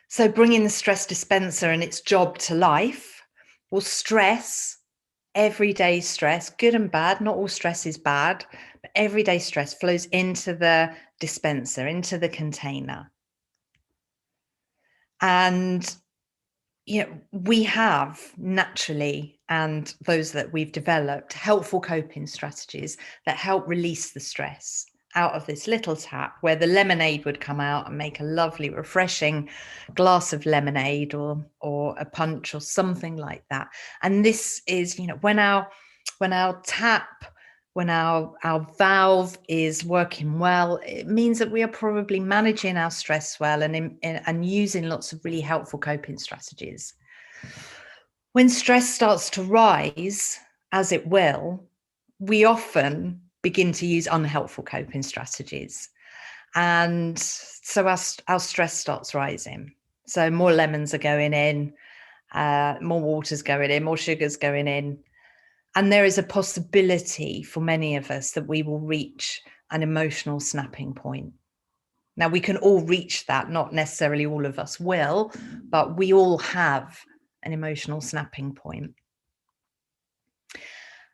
So bringing the stress dispenser and its job to life. Well, stress, everyday stress, good and bad, not all stress is bad, but everyday stress flows into the dispenser, into the container. And, you know, we have naturally, and those that we've developed, helpful coping strategies that help release the stress out of this little tap, where the lemonade would come out and make a lovely, refreshing glass of lemonade or a punch or something like that. And this is, you know, when our valve is working well, it means that we are probably managing our stress well and using lots of really helpful coping strategies. When stress starts to rise, as it will, we often begin to use unhelpful coping strategies. And so our stress starts rising. So more lemons are going in, more water's going in, more sugar's going in. And there is a possibility for many of us that we will reach an emotional snapping point. Now, we can all reach that, not necessarily all of us will, but we all have an emotional snapping point.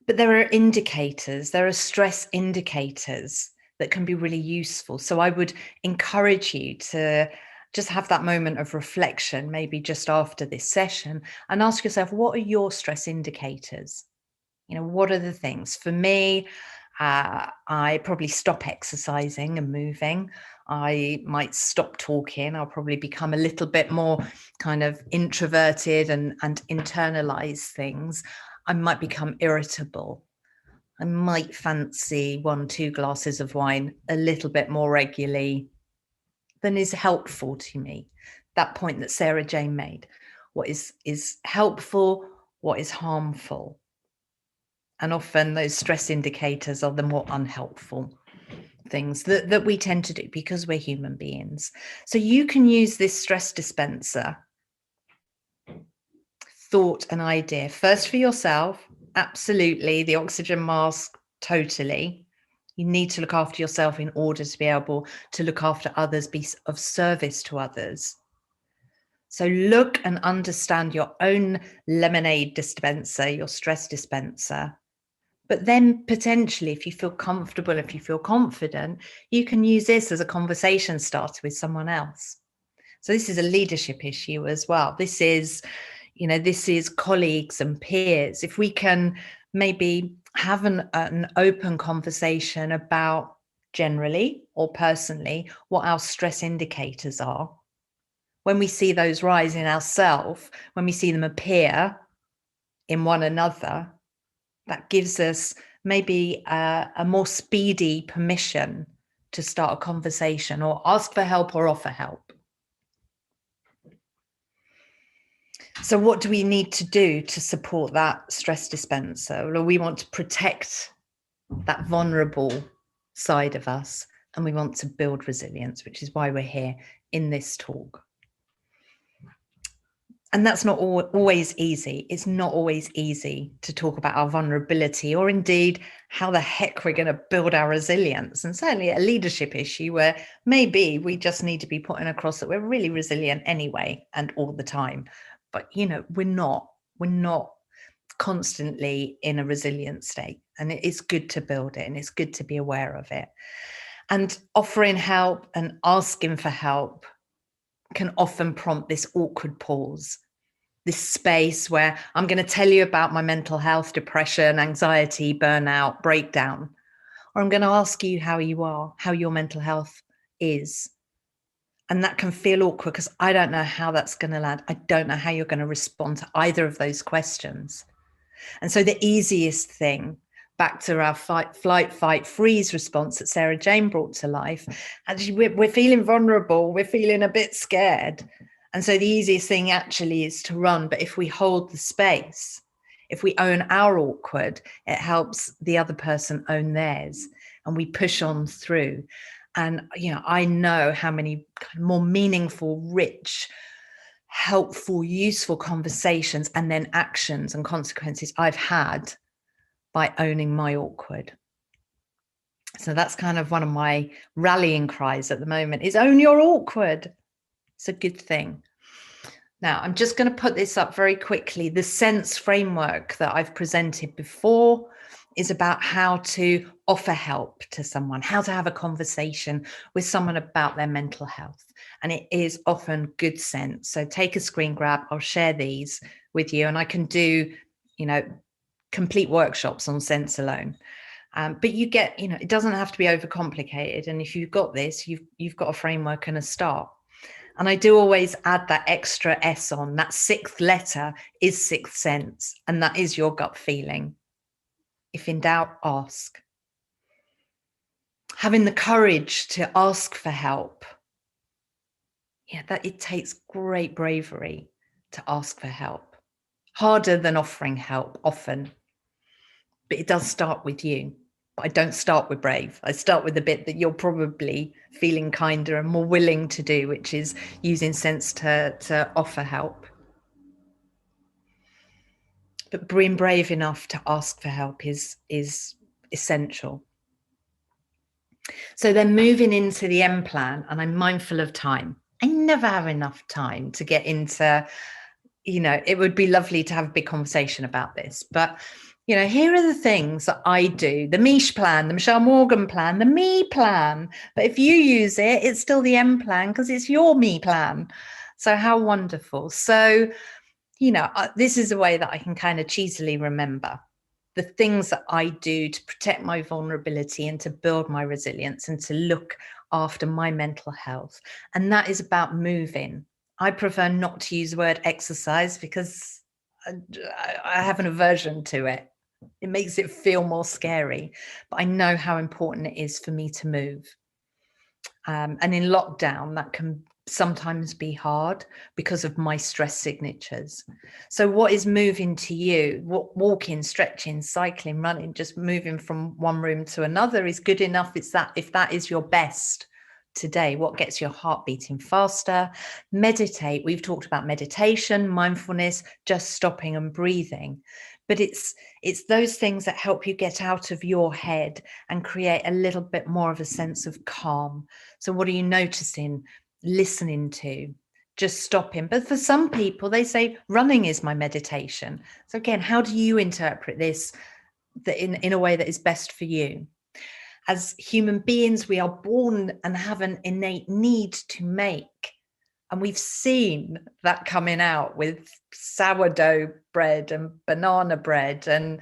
But there are indicators, there are stress indicators that can be really useful. So I would encourage you to just have that moment of reflection, maybe just after this session, and ask yourself, what are your stress indicators? You know, what are the things? For me, I probably stop exercising and moving. I might stop talking. I'll probably become a little bit more kind of introverted and internalize things. I might become irritable. I might fancy 1-2 glasses of wine a little bit more regularly than is helpful to me. That point that Sarah Jane made. What is helpful, what is harmful? And often those stress indicators are the more unhelpful things that we tend to do because we're human beings. So you can use this stress dispenser, thought and idea, first for yourself, absolutely, the oxygen mask, totally. You need to look after yourself in order to be able to look after others, be of service to others. So look and understand your own lemonade dispenser, your stress dispenser. But then potentially, if you feel comfortable, if you feel confident, you can use this as a conversation starter with someone else. So this is a leadership issue as well. This is, you know, this is colleagues and peers. If we can maybe have an open conversation about generally or personally what our stress indicators are, when we see those rise in ourselves, when we see them appear in one another, that gives us maybe a more speedy permission to start a conversation or ask for help or offer help. So what do we need to do to support that stress dispenser? Well, we want to protect that vulnerable side of us, and we want to build resilience, which is why we're here in this talk. And that's not always easy. It's not always easy to talk about our vulnerability, or indeed how the heck we're going to build our resilience. And certainly a leadership issue where maybe we just need to be putting across that we're really resilient anyway and all the time. But, you know, we're not constantly in a resilient state. And it's good to build it, and it's good to be aware of it. And offering help and asking for help can often prompt this awkward pause, this space where I'm going to tell you about my mental health, depression, anxiety, burnout, breakdown, or I'm going to ask you how you are, how your mental health is. And that can feel awkward because I don't know how that's going to land. I don't know how you're going to respond to either of those questions. And so the easiest thing, back to our fight, flight, fight, freeze response that Sarah Jane brought to life. Actually, we're feeling vulnerable. We're feeling a bit scared. And so the easiest thing actually is to run. But if we hold the space, if we own our awkward, it helps the other person own theirs, and we push on through. And, you know, I know how many more meaningful, rich, helpful, useful conversations and then actions and consequences I've had by owning my awkward. So that's kind of one of my rallying cries at the moment, is own your awkward. It's a good thing. Now, I'm just going to put this up very quickly. The SENSE framework that I've presented before is about how to offer help to someone, how to have a conversation with someone about their mental health. And it is often good sense. So take a screen grab. I'll share these with you, and I can do, you know, complete workshops on SENSE alone. But you get, you know, it doesn't have to be overcomplicated. And if you've got this, you've got a framework and a start. And I do always add that extra S on. That sixth letter is sixth sense, and that is your gut feeling. If in doubt, ask. Having the courage to ask for help. Yeah, that it takes great bravery to ask for help. Harder than offering help often, but it does start with you. But I don't start with brave. I start with the bit that you're probably feeling kinder and more willing to do, which is using SENSE to offer help. But being brave enough to ask for help is essential. So then moving into the M plan, and I'm mindful of time. I never have enough time to get into, you know, it would be lovely to have a big conversation about this, but, you know, here are the things that I do: the Mish plan, the Michelle Morgan plan, the me plan. But if you use it, it's still the M plan because it's your me plan. So how wonderful. So, you know, this is a way that I can kind of cheesily remember the things that I do to protect my vulnerability and to build my resilience and to look after my mental health. And that is about moving. I prefer not to use the word exercise because I have an aversion to it. It makes it feel more scary, but I know how important it is for me to move. And in lockdown, that can sometimes be hard because of my stress signatures. So what is moving to you? Walking, stretching, cycling, running, just moving from one room to another is good enough. It's that, if that is your best today, what gets your heart beating faster? Meditate. We've talked about meditation, mindfulness, just stopping and breathing. But it's those things that help you get out of your head and create a little bit more of a sense of calm. So what are you noticing, listening to, just stopping? But for some people, they say running is my meditation. So again, how do you interpret this in a way that is best for you? As human beings, we are born and have an innate need to make. And we've seen that coming out with sourdough bread and banana bread and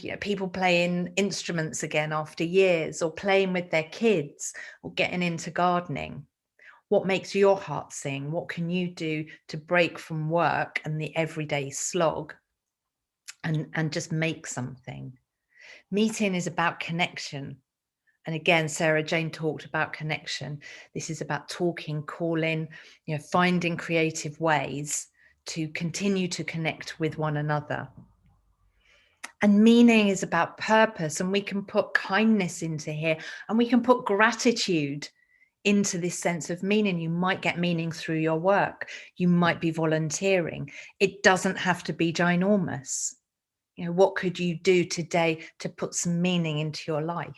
you know, people playing instruments again after years, or playing with their kids, or getting into gardening. What makes your heart sing? What can you do to break from work and the everyday slog and just make something? Meeting is about connection. And again, Sarah Jane talked about connection. This is about talking, calling, you know, finding creative ways to continue to connect with one another. And meaning is about purpose, and we can put kindness into here, and we can put gratitude into this sense of meaning. You might get meaning through your work. You might be volunteering. It doesn't have to be ginormous. You know, what could you do today to put some meaning into your life?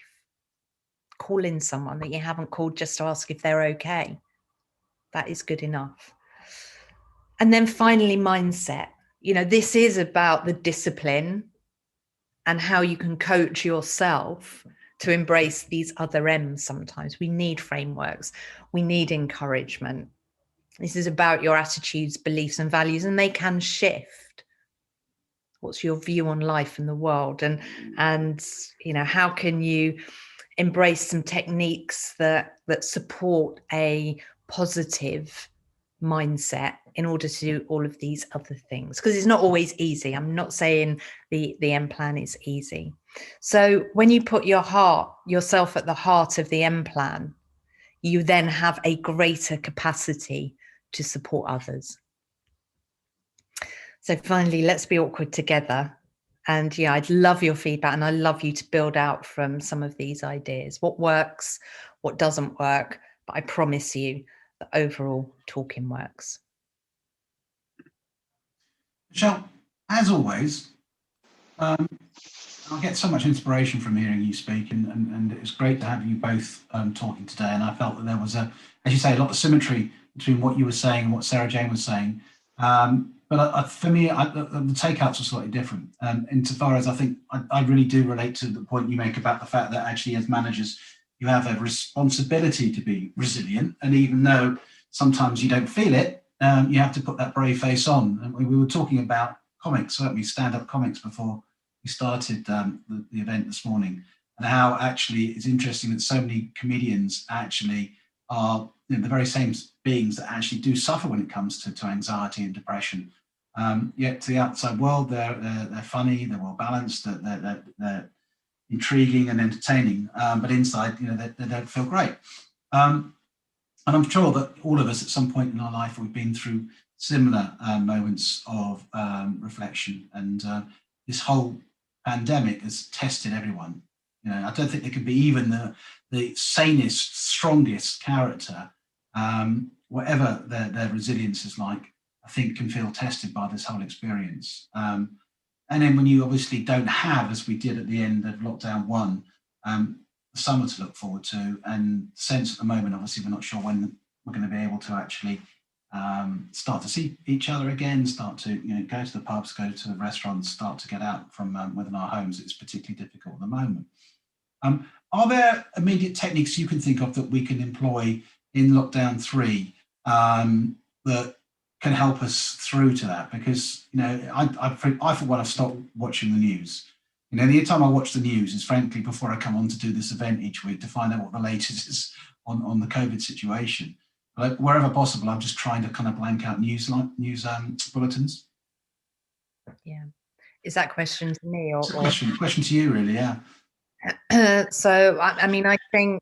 Call in someone that you haven't called just to ask if they're okay. That is good enough. And then finally, mindset. You know, this is about the discipline and how you can coach yourself to embrace these other M's. Sometimes we need frameworks, we need encouragement. This is about your attitudes, beliefs, and values, and they can shift. What's your view on life and the world? And you know, how can you embrace some techniques that support a positive mindset in order to do all of these other things? Because it's not always easy. I'm not saying the M plan is easy. So when you put yourself at the heart of the M plan, you then have a greater capacity to support others. So finally, let's be awkward together. And yeah, I'd love your feedback, and I love you to build out from some of these ideas. What works, what doesn't work, but I promise you that overall talking works. Michelle, as always, I get so much inspiration from hearing you speak, and it was great to have you both talking today. And I felt that there was as you say, a lot of symmetry between what you were saying and what Sarah Jane was saying. But for me, the takeouts were slightly different. Insofar as I think I really do relate to the point you make about the fact that actually as managers, you have a responsibility to be resilient. And even though sometimes you don't feel it, you have to put that brave face on. And we were talking about comics, certainly stand-up comics, before we started the event this morning, and how actually it's interesting that so many comedians actually are the very same beings that actually do suffer when it comes to anxiety and depression. Yet to the outside world, they're funny, they're well balanced, they're intriguing and entertaining, but inside, they don't feel great. And I'm sure that all of us at some point in our life, we've been through similar moments of reflection, and this whole pandemic has tested everyone. I don't think there can be even the sanest, strongest character, whatever their resilience is like, I think can feel tested by this whole experience. And then when you obviously don't have, as we did at the end of lockdown 1, the summer to look forward to, and sense at the moment, obviously we're not sure when we're going to be able to actually start to see each other again, start to go to the pubs, go to the restaurants, start to get out from within our homes. It's particularly difficult at the moment. Are there immediate techniques you can think of that we can employ in lockdown 3 that can help us through to that? Because I for one, I've stopped watching the news. The only time I watch the news is frankly before I come on to do this event each week to find out what the latest is on the COVID situation. But wherever possible, I'm just trying to kind of blank out news bulletins. Yeah, is that question to me or question to you, really? Yeah. So I mean, I think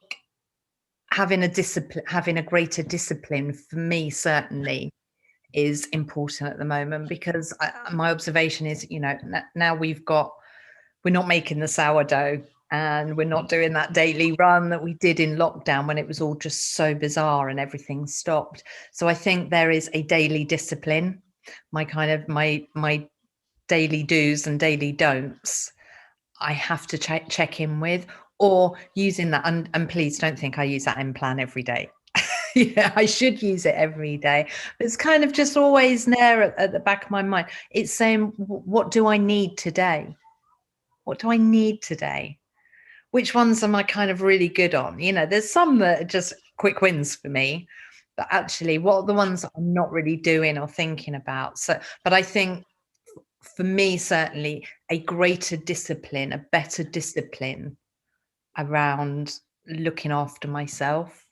having a greater discipline for me certainly is important at the moment, because my observation is, now we're not making the sourdough, and we're not doing that daily run that we did in lockdown when it was all just so bizarre and everything stopped. So I think there is a daily discipline, my daily do's and daily don'ts I have to check in with, or using that. And please don't think I use that M plan every day. Yeah, I should use it every day. But it's kind of just always there at the back of my mind. It's saying, what do I need today? What do I need today? Which ones am I kind of really good on? There's some that are just quick wins for me, but actually what are the ones that I'm not really doing or thinking about? So, but I think for me, certainly a greater discipline, a better discipline around looking after myself,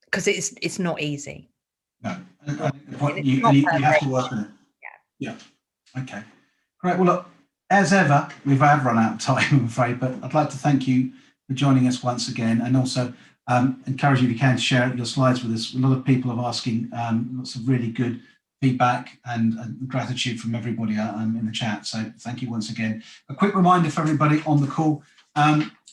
because it's not easy. No, you have to work on it. Yeah. Okay. Great. Well, look, as ever, we have run out of time, I'm afraid, but I'd like to thank you for joining us once again, and also encourage you, if you can, to share your slides with us. A lot of people are asking lots of really good feedback and gratitude from everybody in the chat. So thank you once again. A quick reminder for everybody on the call.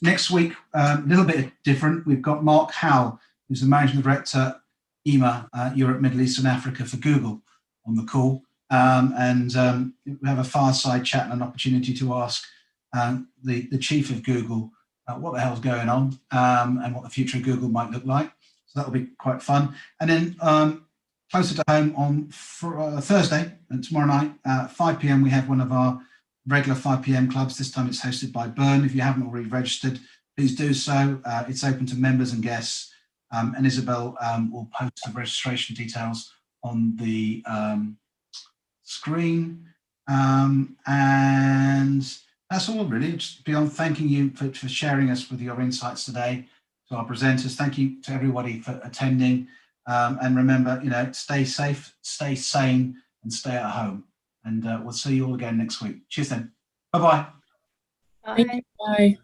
Next week, a little bit different. We've got Mark Howell, who's the Managing Director, EMA, Europe, Middle East and Africa for Google on the call. We have a fireside chat and an opportunity to ask the chief of Google what the hell's going on and what the future of Google might look like. So that'll be quite fun. And then closer to home on Thursday and tomorrow night, 5 p.m, we have one of our regular 5 p.m. clubs. This time it's hosted by Byrne. If you haven't already registered, please do so. It's open to members and guests. And Isabel will post the registration details on the screen. And that's all really. Just beyond thanking you for sharing us with your insights today, to our presenters. Thank you to everybody for attending. And remember, stay safe, stay sane, and stay at home. And we'll see you all again next week. Cheers then. Bye-bye. Bye. Bye.